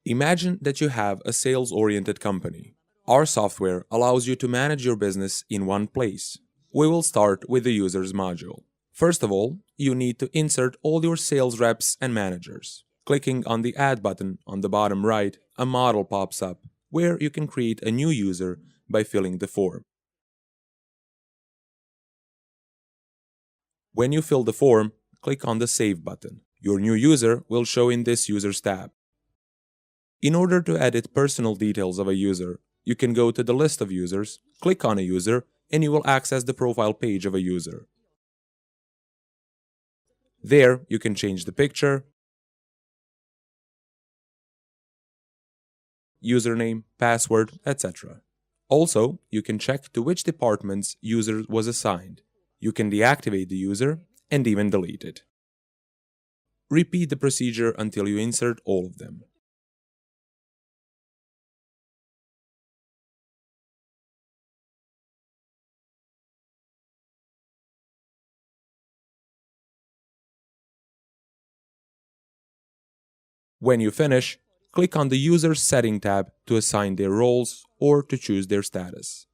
Imagine that you have a sales-oriented company. Our software allows you to manage your business in one place. We will start with the users module. First of all, you need to insert all your sales reps and managers. Clicking on the Add button on the bottom right, a model pops up where you can create a new user by filling the form. When you fill the form, click on the Save button. Your new user will show in this Users tab. In order to edit personal details of a user, you can go to the list of users, click on a user, and you will access the profile page of a user. There, you can change the picture, username, password, etc. Also, you can check to which departments user was assigned. You can deactivate the user and even delete it. Repeat the procedure until you insert all of them. When you finish, click on the User Setting tab to assign their roles or to choose their status.